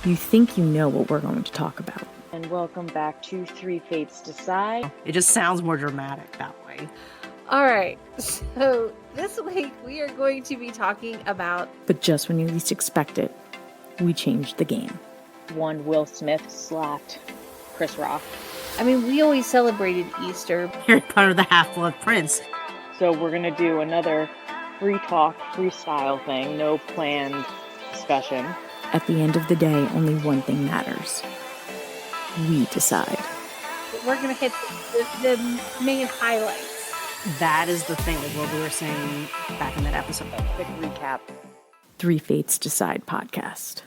You think you know what we're going to talk about. And welcome back to Three Fates Decide. It just sounds more dramatic that way. All right, so this week we are going to be talking about... But just when you least expect it, we changed the game. One Will Smith slapped Chris Rock. I mean, we always celebrated Easter. Harry Potter the Half-Blood Prince. So we're going to do another free talk, freestyle thing, no planned discussion. At the end of the day, only one thing matters. We decide. We're going to hit the main highlights. That is the thing, what we were saying back in that episode. Quick recap. Three Fates Decide podcast.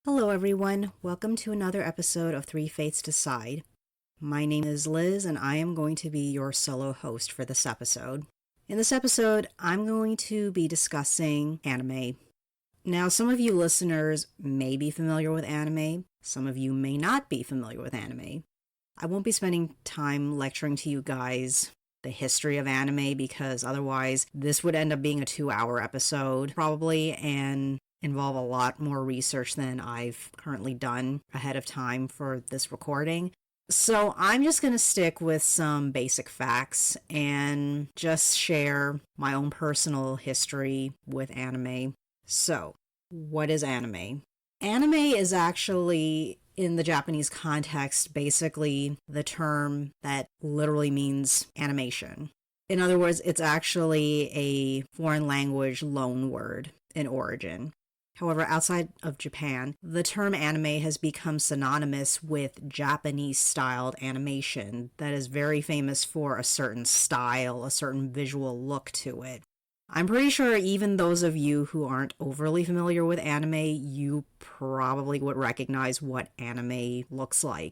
Hello everyone, welcome to another episode of Three Fates Decide. My name is Liz and I am going to be your solo host for this episode. In this episode, I'm going to be discussing anime. Now, some of you listeners may be familiar with anime, some of you may not be familiar with anime. I won't be spending time lecturing to you guys the history of anime because otherwise this would end up being a 2-hour episode probably and involve a lot more research than I've currently done ahead of time for this recording. So I'm just going to stick with some basic facts and just share my own personal history with anime. So, what is anime? Anime is actually, in the Japanese context, basically the term that literally means animation. In other words, it's actually a foreign language loan word in origin. However, outside of Japan, the term anime has become synonymous with Japanese-styled animation that is very famous for a certain style, a certain visual look to it. I'm pretty sure even those of you who aren't overly familiar with anime, you probably would recognize what anime looks like.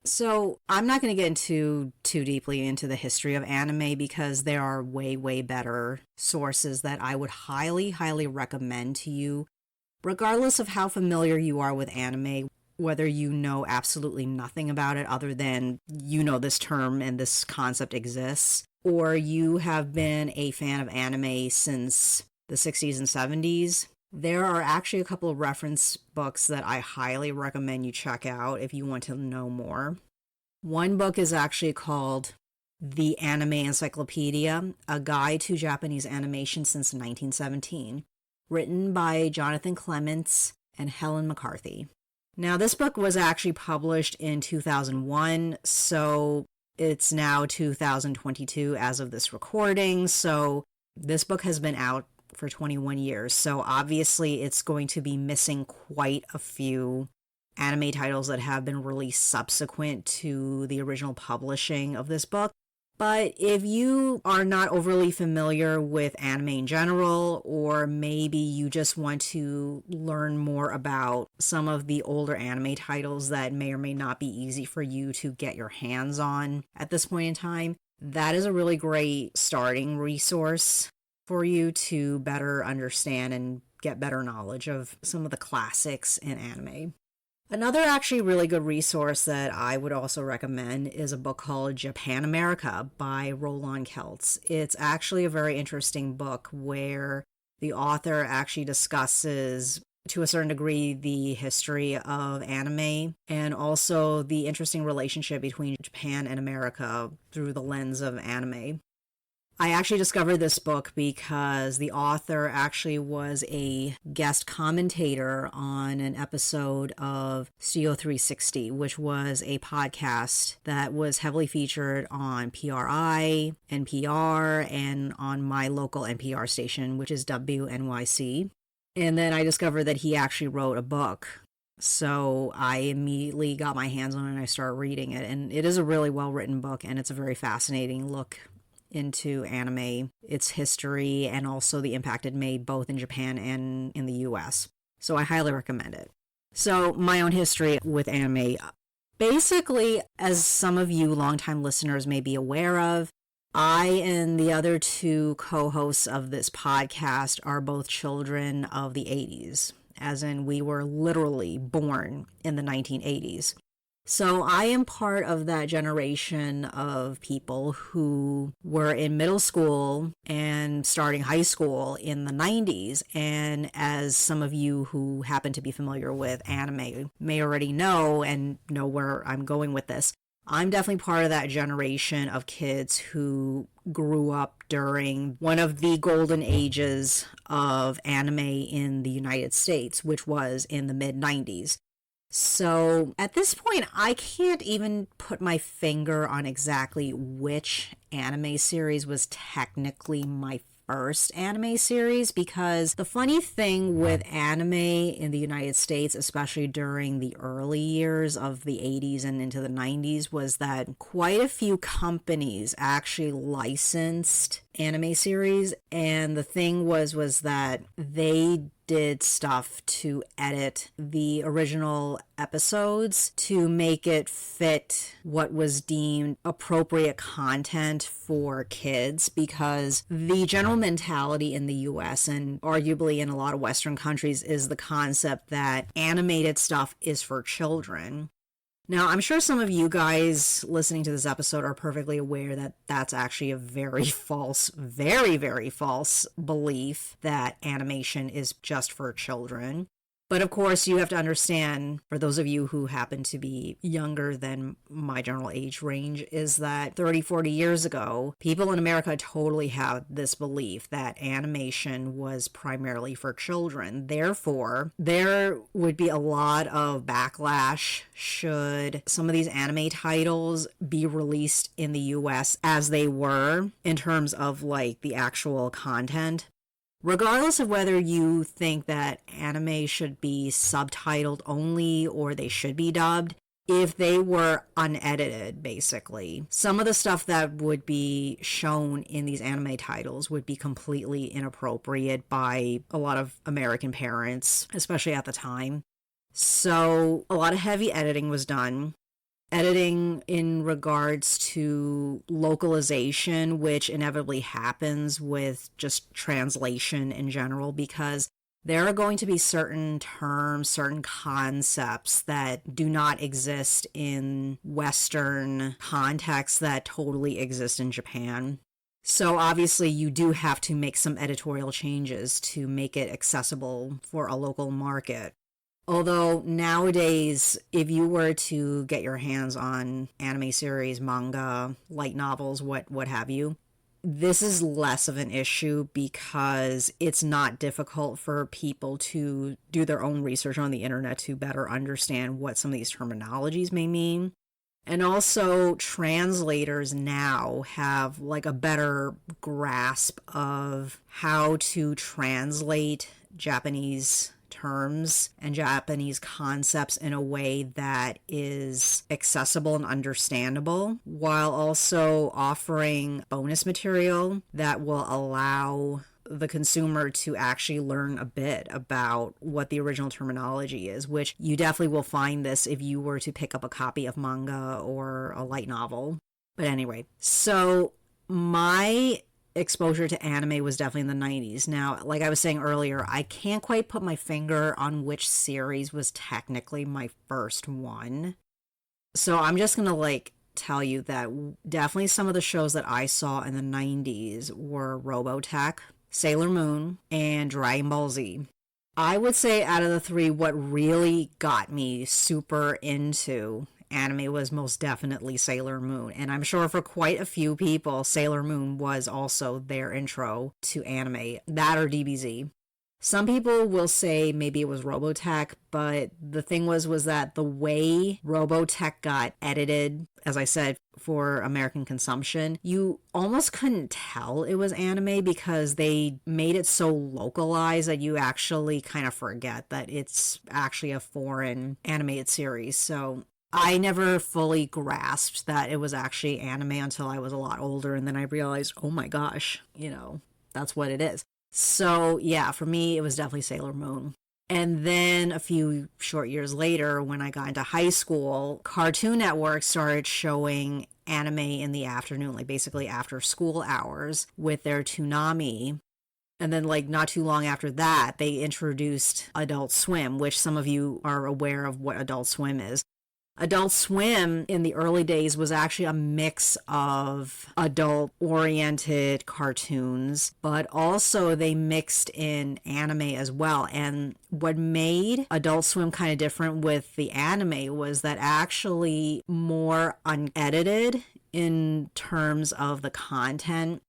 So I'm not going to get into too deeply into the history of anime because there are way better sources that I would highly recommend to you. Regardless of how familiar you are with anime, whether you know absolutely nothing about it other than you know this term and this concept exists, or you have been a fan of anime since the 60s and 70s, there are actually a couple of reference books that I highly recommend you check out if you want to know more. One book is actually called The Anime Encyclopedia, a guide to Japanese animation since 1917. Written by Jonathan Clements and Helen McCarthy. Now, this book was actually published in 2001, so it's now 2022 as of this recording, so this book has been out for 21 years, so obviously it's going to be missing quite a few anime titles that have been released subsequent to the original publishing of this book. But if you are not overly familiar with anime in general, or maybe you just want to learn more about some of the older anime titles that may or may not be easy for you to get your hands on at this point in time, that is a really great starting resource for you to better understand and get better knowledge of some of the classics in anime. Another actually really good resource that I would also recommend is a book called Japan America by Roland Keltz. It's actually a very interesting book where the author actually discusses, to a certain degree, the history of anime and also the interesting relationship between Japan and America through the lens of anime. I actually discovered this book because the author actually was a guest commentator on an episode of Studio 360, which was a podcast that was heavily featured on PRI, NPR, and on my local NPR station, which is WNYC. And then I discovered that he actually wrote a book. So I immediately got my hands on it and I started reading it. And it is a really well-written book, and it's a very fascinating look into anime, its history, and also the impact it made both in Japan and in the US. So I highly recommend it. So my own history with anime. Basically, as some of you longtime listeners may be aware of, I and the other two co-hosts of this podcast are both children of the 80s, as in we were literally born in the 1980s. So I am part of that generation of people who were in middle school and starting high school in the 90s. And as some of you who happen to be familiar with anime may already know and know where I'm going with this, I'm definitely part of that generation of kids who grew up during one of the golden ages of anime in the United States, which was in the mid 90s. So at this point, I can't even put my finger on exactly which anime series was technically my first anime series, because the funny thing with anime in the United States, especially during the early years of the 80s and into the 90s, was that quite a few companies actually licensed anime series. And the thing was that they did stuff to edit the original episodes to make it fit what was deemed appropriate content for kids, because the general mentality in the US and arguably in a lot of Western countries is the concept that animated stuff is for children. Now, I'm sure some of you guys listening to this episode are perfectly aware that that's actually a very false, very, very false belief that animation is just for children. But of course, you have to understand, for those of you who happen to be younger than my general age range, is that 30, 40 years ago, people in America totally had this belief that animation was primarily for children. Therefore, there would be a lot of backlash should some of these anime titles be released in the US as they were in terms of like the actual content. Regardless of whether you think that anime should be subtitled only or they should be dubbed, if they were unedited, basically, some of the stuff that would be shown in these anime titles would be completely inappropriate by a lot of American parents, especially at the time. So a lot of heavy editing was done. Editing in regards to localization, which inevitably happens with just translation in general, because there are going to be certain terms, certain concepts that do not exist in Western contexts that totally exist in Japan. So obviously you do have to make some editorial changes to make it accessible for a local market. Although nowadays, if you were to get your hands on anime series, manga, light novels, what have you, this is less of an issue because it's not difficult for people to do their own research on the internet to better understand what some of these terminologies may mean. And also, translators now have like a better grasp of how to translate Japanese terms and Japanese concepts in a way that is accessible and understandable, while also offering bonus material that will allow the consumer to actually learn a bit about what the original terminology is, which you definitely will find this if you were to pick up a copy of manga or a light novel. But anyway, so my exposure to anime was definitely in the 90s. Now, like I was saying earlier, I can't quite put my finger on which series was technically my first one. So I'm just gonna tell you that definitely some of the shows that I saw in the 90s were Robotech, Sailor Moon, and Dragon Ball Z. I would say out of the three, what really got me super into anime was most definitely Sailor Moon. And I'm sure for quite a few people, Sailor Moon was also their intro to anime, that or DBZ. Some people will say maybe it was Robotech, but the thing was that the way Robotech got edited, as I said, for American consumption, you almost couldn't tell it was anime because they made it so localized that you actually kind of forget that it's actually a foreign animated series. So I never fully grasped that it was actually anime until I was a lot older, and then I realized, oh my gosh, that's what it is. So yeah, for me, it was definitely Sailor Moon. And then a few short years later, when I got into high school, Cartoon Network started showing anime in the afternoon, like basically after school hours with their Toonami. And then not too long after that, they introduced Adult Swim, which some of you are aware of what Adult Swim is. Adult Swim in the early days was actually a mix of adult-oriented cartoons, but also they mixed in anime as well. And what made Adult Swim kind of different with the anime was that actually more unedited in terms of the content.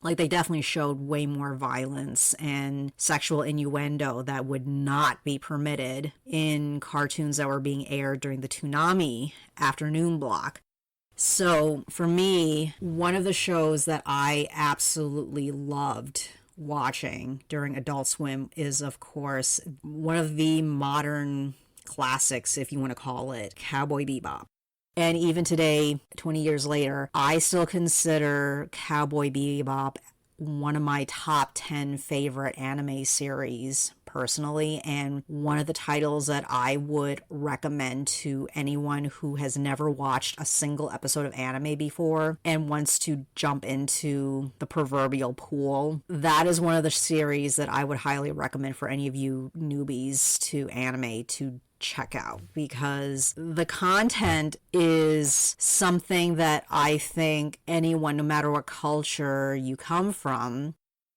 Like, they definitely showed way more violence and sexual innuendo that would not be permitted in cartoons that were being aired during the Toonami afternoon block. So, for me, one of the shows that I absolutely loved watching during Adult Swim is, of course, one of the modern classics, if you want to call it, Cowboy Bebop. And even today, 20 years later, I still consider Cowboy Bebop one of my top 10 favorite anime series personally, and one of the titles that I would recommend to anyone who has never watched a single episode of anime before and wants to jump into the proverbial pool. That is one of the series that I would highly recommend for any of you newbies to anime to check out, because the content is something that I think anyone, no matter what culture you come from,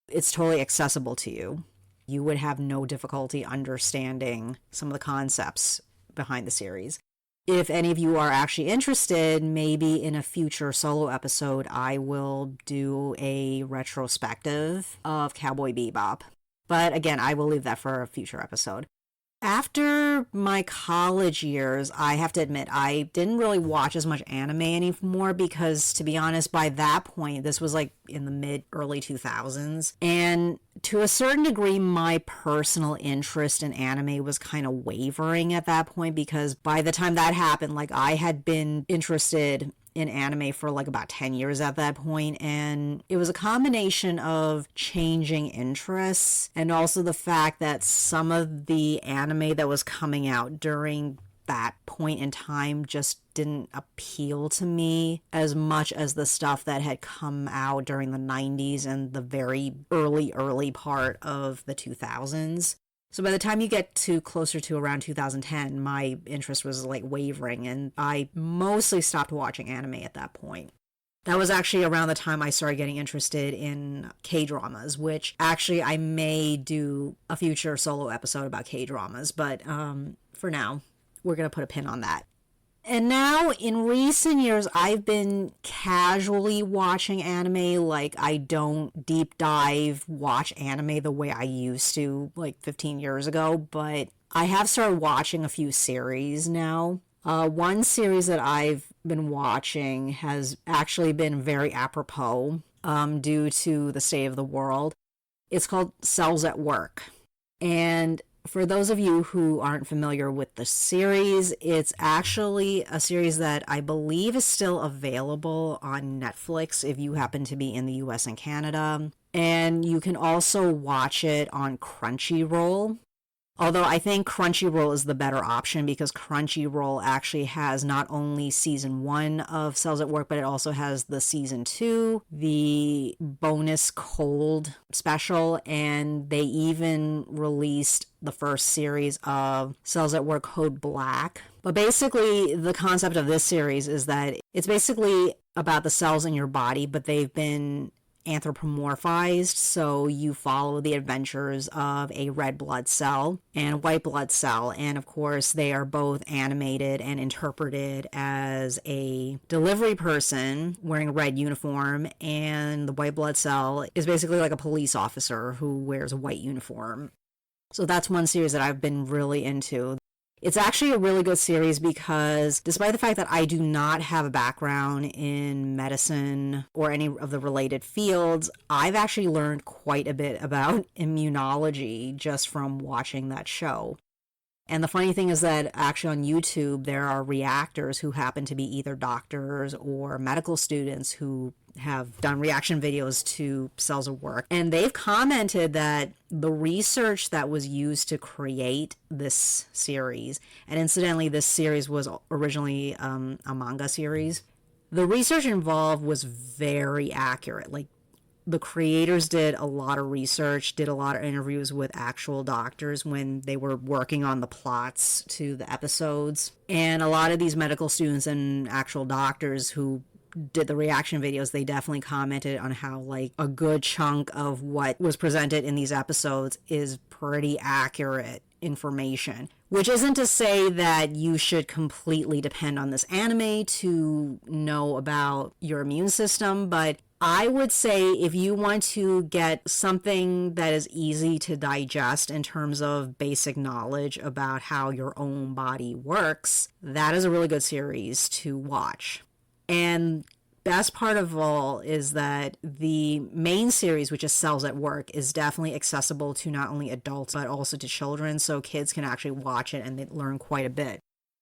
it's totally accessible to you. You would have no difficulty understanding some of the concepts behind the series. If any of you are actually interested, maybe in a future solo episode, I will do a retrospective of Cowboy Bebop. But again, I will leave that for a future episode. After my college years, I have to admit, I didn't really watch as much anime anymore because, to be honest, by that point, this was like in the mid-early 2000s. And to a certain degree, my personal interest in anime was kind of wavering at that point, because by the time that happened, like, I had been interested in anime for like about 10 years at that point, and it was a combination of changing interests and also the fact that some of the anime that was coming out during that point in time just didn't appeal to me as much as the stuff that had come out during the 90s and the very early part of the 2000s. So by the time you get to closer to around 2010, my interest was like wavering, and I mostly stopped watching anime at that point. That was actually around the time I started getting interested in K-dramas, which actually I may do a future solo episode about K-dramas, but for now, we're going to put a pin on that. And now, in recent years, I've been casually watching anime. Like, I don't deep dive watch anime the way I used to, like, 15 years ago. But I have started watching a few series now. One series that I've been watching has actually been very apropos due to the state of the world. It's called Cells at Work. And for those of you who aren't familiar with the series, it's actually a series that I believe is still available on Netflix if you happen to be in the US and Canada. And you can also watch it on Crunchyroll. Although I think Crunchyroll is the better option, because Crunchyroll actually has not only season 1 of Cells at Work, but it also has the season 2, the bonus cold special, and they even released the first series of Cells at Work Code Black. But basically, the concept of this series is that it's basically about the cells in your body, but they've been anthropomorphized, so you follow the adventures of a red blood cell and a white blood cell, and of course they are both animated and interpreted as a delivery person wearing a red uniform, and the white blood cell is basically like a police officer who wears a white uniform. So that's one series that I've been really into. It's actually a really good series because despite the fact that I do not have a background in medicine or any of the related fields, I've actually learned quite a bit about immunology just from watching that show. And the funny thing is that actually on YouTube, there are reactors who happen to be either doctors or medical students who have done reaction videos to Cells at Work. And they've commented that the research that was used to create this series, and incidentally, this series was originally a manga series, the research involved was very accurate, like the creators did a lot of research, did a lot of interviews with actual doctors when they were working on the plots to the episodes. And a lot of these medical students and actual doctors who did the reaction videos, they definitely commented on how like a good chunk of what was presented in these episodes is pretty accurate information. Which isn't to say that you should completely depend on this anime to know about your immune system, but I would say if you want to get something that is easy to digest in terms of basic knowledge about how your own body works, that is a really good series to watch. And best part of all is that the main series, which is Cells at Work, is definitely accessible to not only adults but also to children, so kids can actually watch it and they learn quite a bit.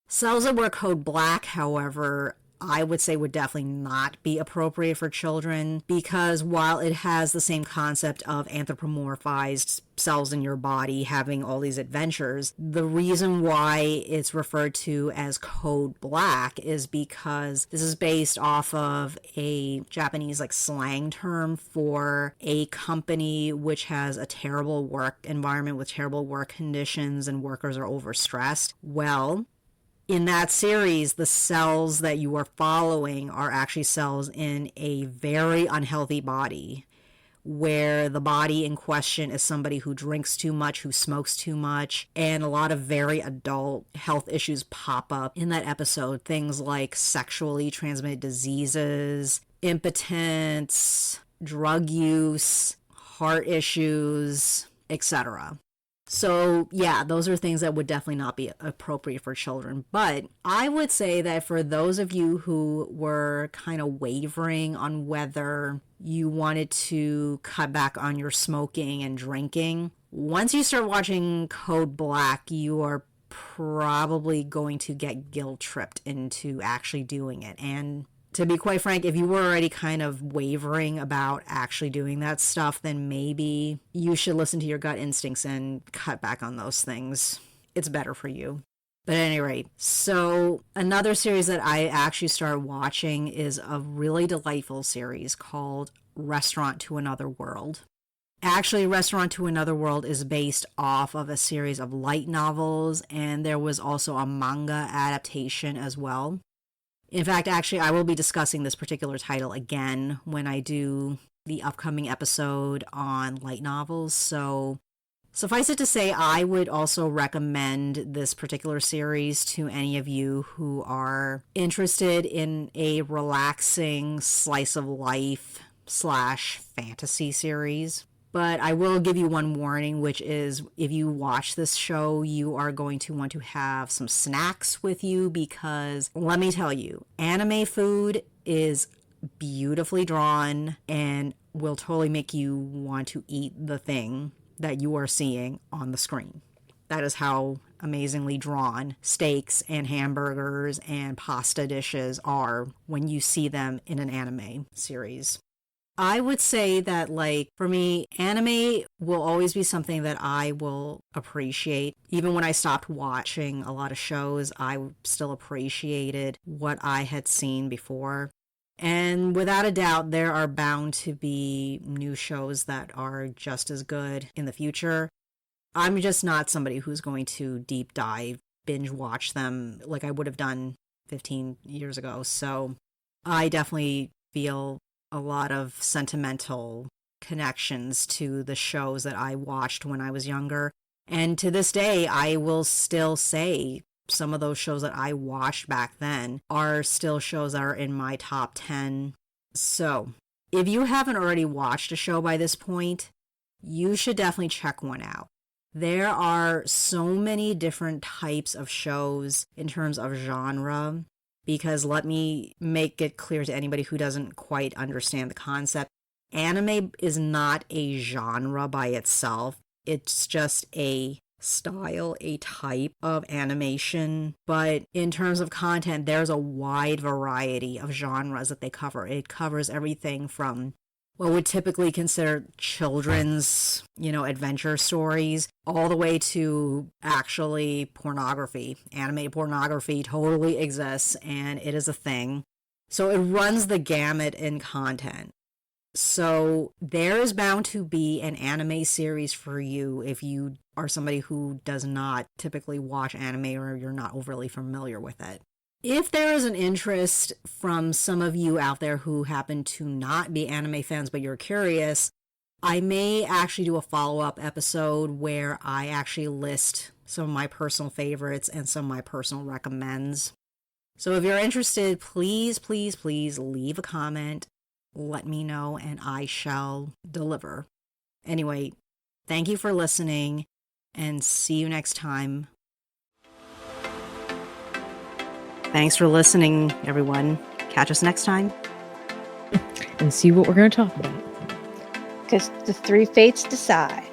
Cells at Work Code Black, however, I would say would definitely not be appropriate for children because while it has the same concept of anthropomorphized cells in your body having all these adventures, the reason why it's referred to as Code Black is because this is based off of a Japanese like slang term for a company which has a terrible work environment with terrible work conditions and workers are overstressed. Well, in that series, the cells that you are following are actually cells in a very unhealthy body, where the body in question is somebody who drinks too much, who smokes too much, and a lot of very adult health issues pop up in that episode. Things like sexually transmitted diseases, impotence, drug use, heart issues, etc. So yeah, those are things that would definitely not be appropriate for children. But I would say that for those of you who were kind of wavering on whether you wanted to cut back on your smoking and drinking, once you start watching Code Black, you are probably going to get guilt tripped into actually doing it. And to be quite frank, if you were already kind of wavering about actually doing that stuff, then maybe you should listen to your gut instincts and cut back on those things. It's better for you. But at any rate, so another series that I actually started watching is a really delightful series called Restaurant to Another World. Actually, Restaurant to Another World is based off of a series of light novels, and there was also a manga adaptation as well. In fact, actually, I will be discussing this particular title again when I do the upcoming episode on light novels. So suffice it to say, I would also recommend this particular series to any of you who are interested in a relaxing slice of life / fantasy series. But I will give you one warning, which is if you watch this show, you are going to want to have some snacks with you because let me tell you, anime food is beautifully drawn and will totally make you want to eat the thing that you are seeing on the screen. That is how amazingly drawn steaks and hamburgers and pasta dishes are when you see them in an anime series. I would say that, like, for me, anime will always be something that I will appreciate. Even when I stopped watching a lot of shows, I still appreciated what I had seen before. And without a doubt, there are bound to be new shows that are just as good in the future. I'm just not somebody who's going to deep dive, binge watch them like I would have done 15 years ago. So I definitely feel a lot of sentimental connections to the shows that I watched when I was younger. And to this day, I will still say some of those shows that I watched back then are still shows that are in my top 10. So if you haven't already watched a show by this point, you should definitely check one out. There are so many different types of shows in terms of genre. Because let me make it clear to anybody who doesn't quite understand the concept. Anime is not a genre by itself. It's just a style, a type of animation. But in terms of content, there's a wide variety of genres that they cover. It covers everything from what would typically consider children's, adventure stories, all the way to actually pornography. Anime pornography totally exists, and it is a thing. So it runs the gamut in content. So there is bound to be an anime series for you if you are somebody who does not typically watch anime or you're not overly familiar with it. If there is an interest from some of you out there who happen to not be anime fans but you're curious, I may actually do a follow-up episode where I actually list some of my personal favorites and some of my personal recommends. So if you're interested, please, please, please leave a comment. Let me know and I shall deliver. Anyway, thank you for listening and see you next time. Thanks for listening, everyone. Catch us next time. And see what we're going to talk about. Because the three fates decide.